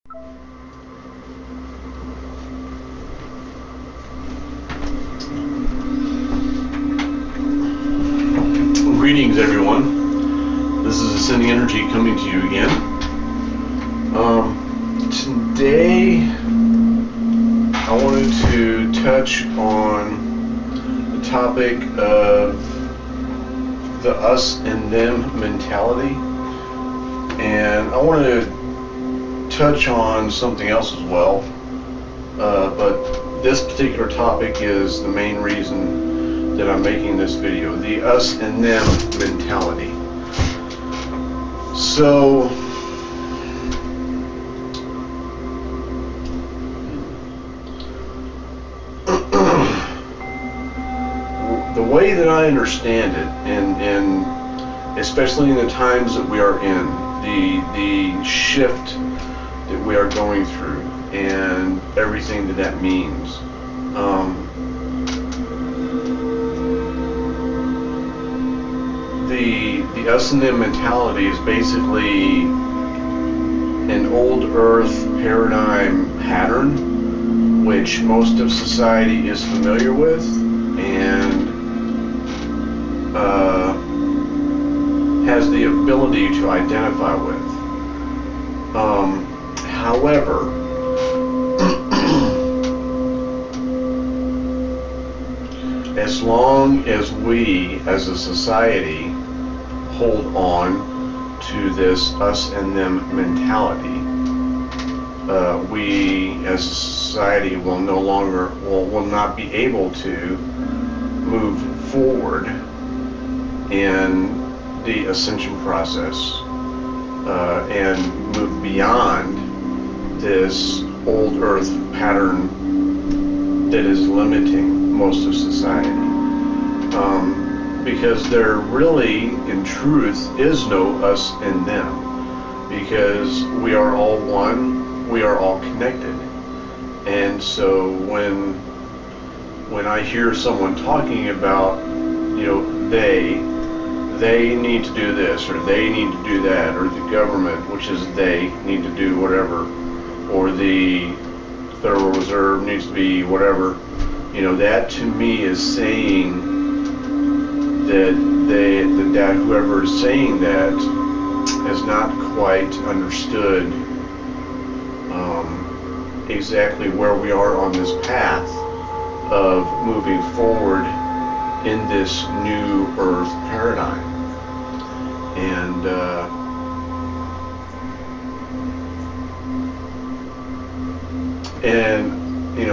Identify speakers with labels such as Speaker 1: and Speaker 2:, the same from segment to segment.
Speaker 1: Greetings, everyone. This is Ascending Energy coming to you again. Today, I wanted to touch on the topic of the us and them mentality, and I want to touch on something else as well. But this particular topic is the main reason that I'm making this video, the us and them mentality. So, the way that I understand it, and especially in the times that we are in, the shift that we are going through, and everything that means. The us and them mentality is basically an old earth paradigm pattern which most of society is familiar with and has the ability to identify with. However, as long as we as a society hold on to this us and them mentality, we as a society will not be able to move forward in the ascension process and move beyond this old earth pattern that is limiting most of society. Because there really, in truth, is no us and them, because we are all one, we are all connected. And so when I hear someone talking about, they need to do this, or they need to do that, or the government, which is they, need to do whatever, or the Federal Reserve needs to be whatever, that to me is saying that whoever is saying that has not quite understood exactly where we are on this path of moving forward in this new earth paradigm. And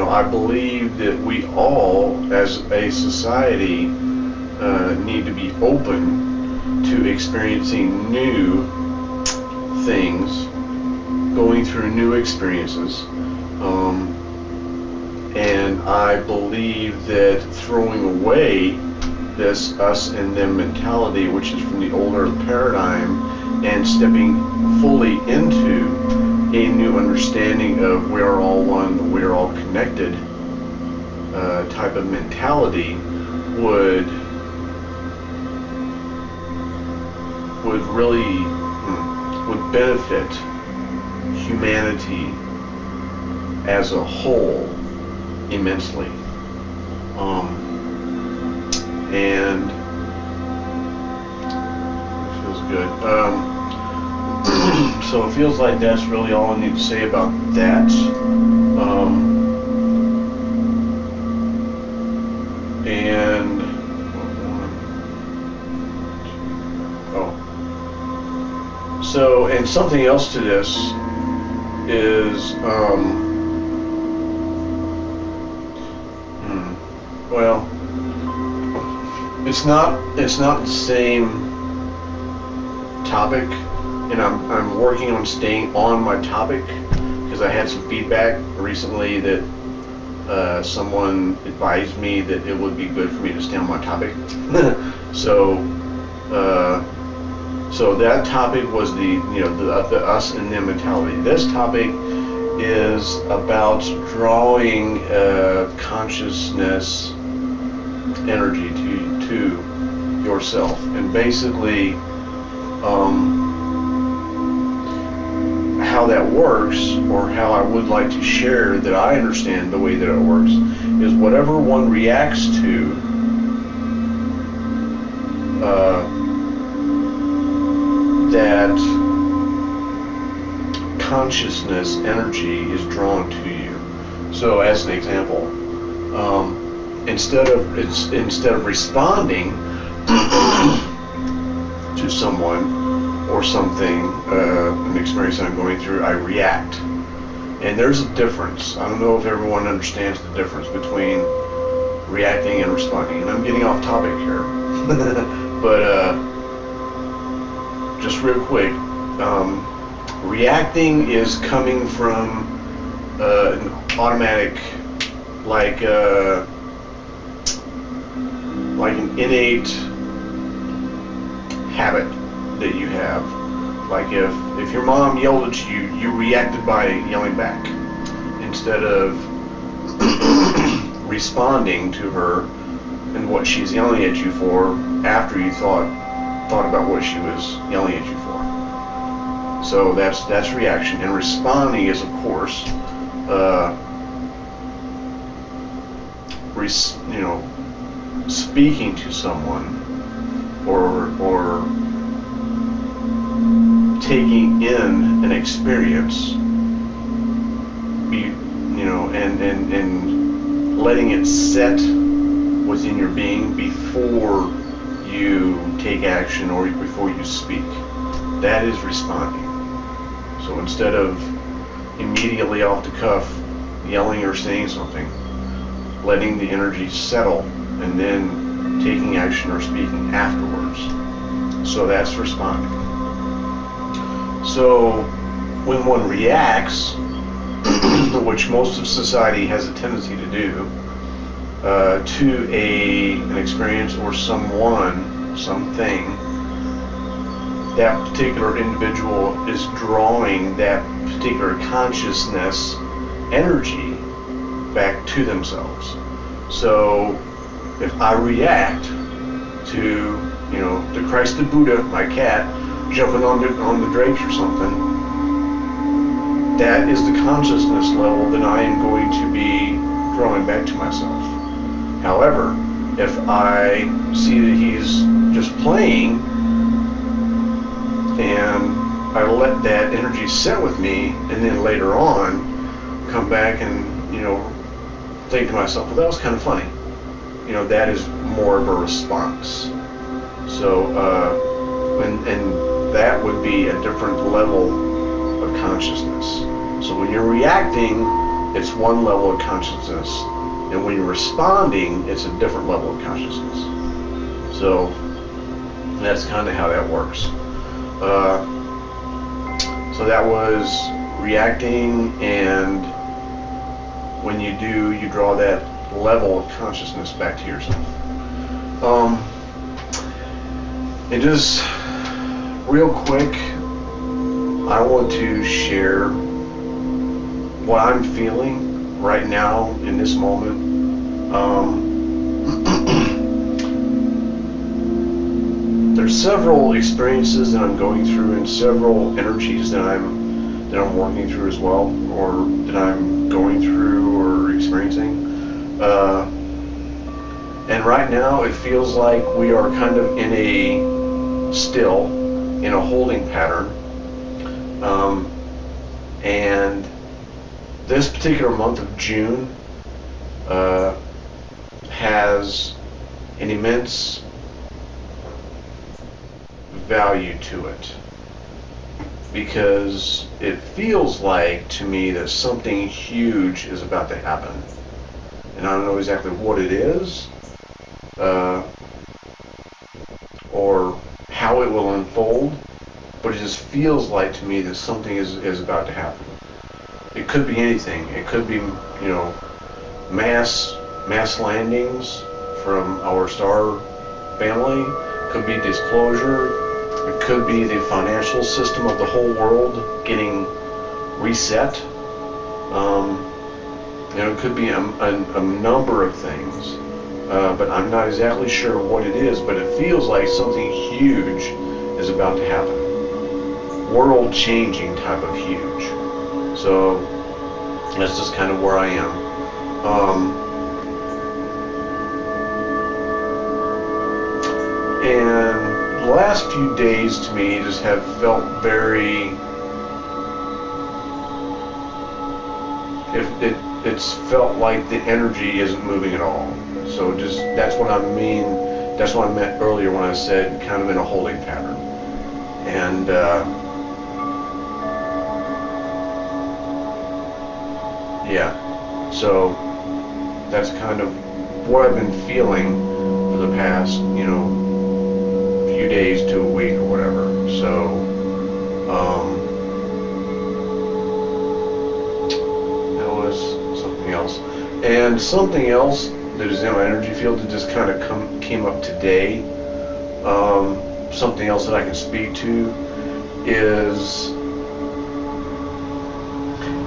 Speaker 1: I believe that we all, as a society, need to be open to experiencing new things, going through new experiences. And I believe that throwing away this us and them mentality, which is from the old earth paradigm, and stepping fully into a new understanding of we are all one, we are all connected type of mentality would benefit humanity as a whole immensely. And it feels good. So it feels like that's really all I need to say about that. And something else to this is, well, it's not the same topic, and I'm working on staying on my topic, because I had some feedback recently that someone advised me that it would be good for me to stay on my topic. So that topic was the us and them mentality. This topic is about drawing consciousness energy to yourself, and basically how how that works, or how I would like to share that I understand the way that it works, is whatever one reacts to, that consciousness energy is drawn to you. So, as an example, instead of responding to someone or something, an experience that I'm going through, I react. And there's a difference. I don't know if everyone understands the difference between reacting and responding. And I'm getting off topic here. But just real quick, reacting is coming from an automatic, like an innate habit that you have. Like if your mom yelled at you, you reacted by yelling back instead of responding to her and what she's yelling at you for after you thought about what she was yelling at you for. So that's reaction. And responding is, of course, speaking to someone or taking in an experience, and letting it set within your being before you take action or before you speak. That is responding. So instead of immediately off the cuff yelling or saying something, letting the energy settle and then taking action or speaking afterwards. So that's responding. So when one reacts, which most of society has a tendency to do, to an experience or someone, something, that particular individual is drawing that particular consciousness energy back to themselves. So if I react to, the Christed Buddha, my cat, jumping on the drapes or something, that is the consciousness level that I am going to be drawing back to myself. However, if I see that he's just playing and I let that energy set with me, and then later on come back and think to myself, well, that was kind of funny. That is more of a response. So and that would be a different level of consciousness. So when you're reacting, it's one level of consciousness, and when you're responding, it's a different level of consciousness. So that's kind of how that works. So that was reacting, and when you do, you draw that level of consciousness back to yourself. And just real quick, I want to share what I'm feeling right now in this moment. There's several experiences that I'm going through, and several energies that I'm working through as well, or that I'm going through or experiencing. And right now it feels like we are kind of in a holding pattern. And this particular month of June has an immense value to it, because it feels like to me that something huge is about to happen, and I don't know exactly what it is, or how it will unfold, but it just feels like to me that something is about to happen. It could be anything. It could be, mass landings from our star family. It could be disclosure. It could be the financial system of the whole world getting reset. It could be a number of things, but I'm not exactly sure what it is, but it feels like something huge is about to happen. World-changing type of huge. So that's just kind of where I am. And the last few days to me just have felt very, it's felt like the energy isn't moving at all. So just, that's what I mean, that's what I meant earlier when I said kind of in a holding pattern. And yeah, so that's kind of what I've been feeling for the past, few days to a week or whatever. So that was something else. And something else that is in my energy field that just kind of came up today, something else that I can speak to is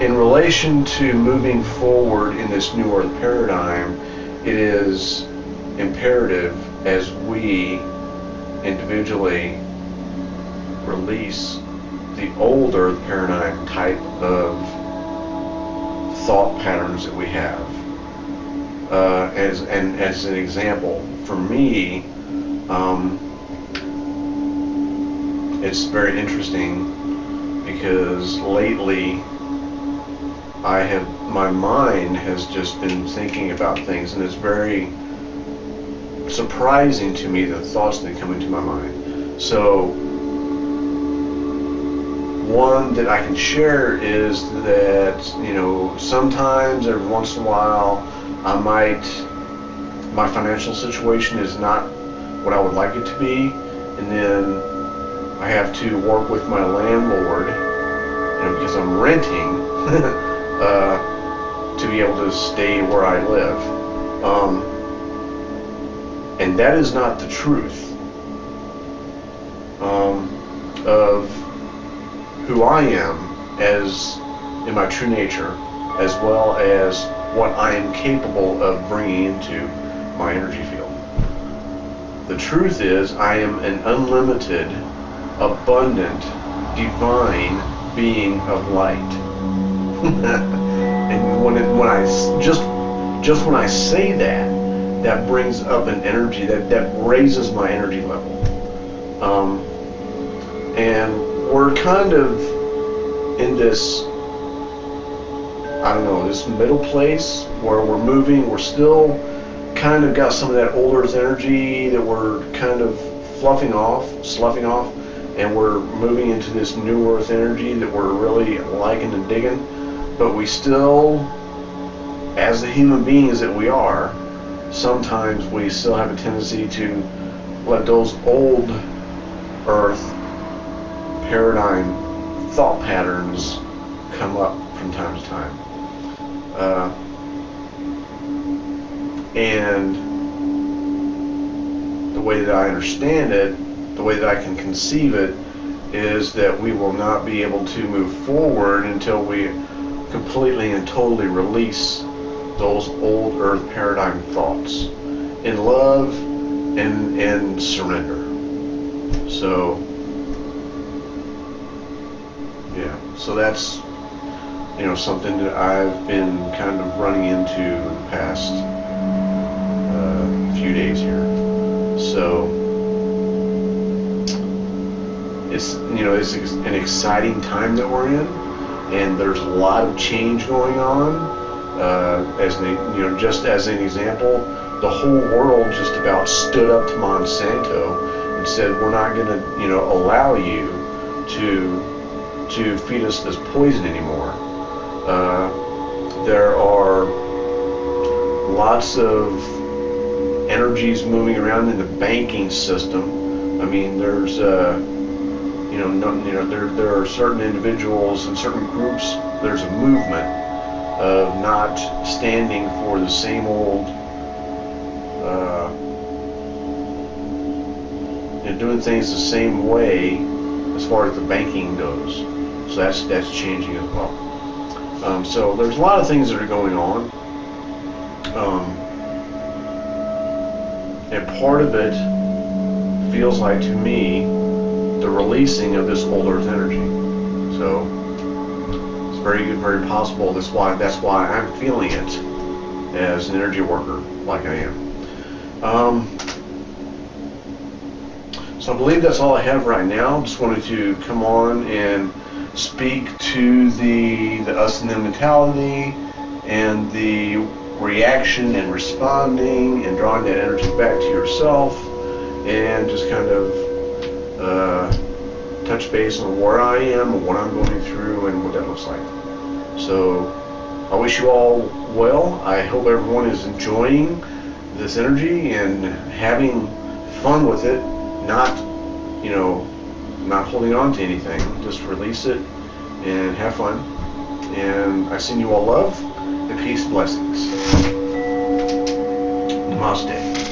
Speaker 1: in relation to moving forward in this New Earth paradigm. It is imperative as we individually release the old Earth paradigm type of thought patterns that we have. As an example, for me, it's very interesting because lately my mind has just been thinking about things, and it's very surprising to me the thoughts that come into my mind. So one that I can share is that, sometimes every once in a while my financial situation is not what I would like it to be, and then I have to work with my landlord, because I'm renting, to be able to stay where I live. And that is not the truth of who I am as in my true nature, as well as what I am capable of bringing into my energy field. The truth is, I am an unlimited, abundant, divine being of light. And when I say that, that brings up an energy that raises my energy level. And we're kind of in this, this middle place where we're moving. We're still kind of got some of that old earth energy that we're kind of sloughing off, and we're moving into this new earth energy that we're really liking and digging. But we still, as the human beings that we are, sometimes we still have a tendency to let those old earth paradigm thought patterns come up from time to time. And the way that I understand it, the way that I can conceive it, is that we will not be able to move forward until we completely and totally release those old earth paradigm thoughts in love and surrender. So yeah, so that's something that I've been kind of running into the past few days here. So it's an exciting time that we're in, and there's a lot of change going on. Just as an example, the whole world just about stood up to Monsanto and said, we're not going to allow you to feed us this poison anymore. There are lots of energies moving around in the banking system. I mean, there's there are certain individuals and certain groups. There's a movement of not standing for the same old, doing things the same way as far as the banking goes. So that's changing as well. So there's a lot of things that are going on, and part of it feels like to me the releasing of this old earth energy. So it's very possible. That's why I'm feeling it as an energy worker, like I am. So I believe that's all I have right now. Just wanted to come on and speak to the us and them mentality and the reaction and responding and drawing that energy back to yourself, and just kind of touch base on where I am and what I'm going through and what that looks like. So I wish you all well. I hope everyone is enjoying this energy and having fun with it, not holding on to anything. Just release it and have fun. And I send you all love and peace and blessings. Namaste.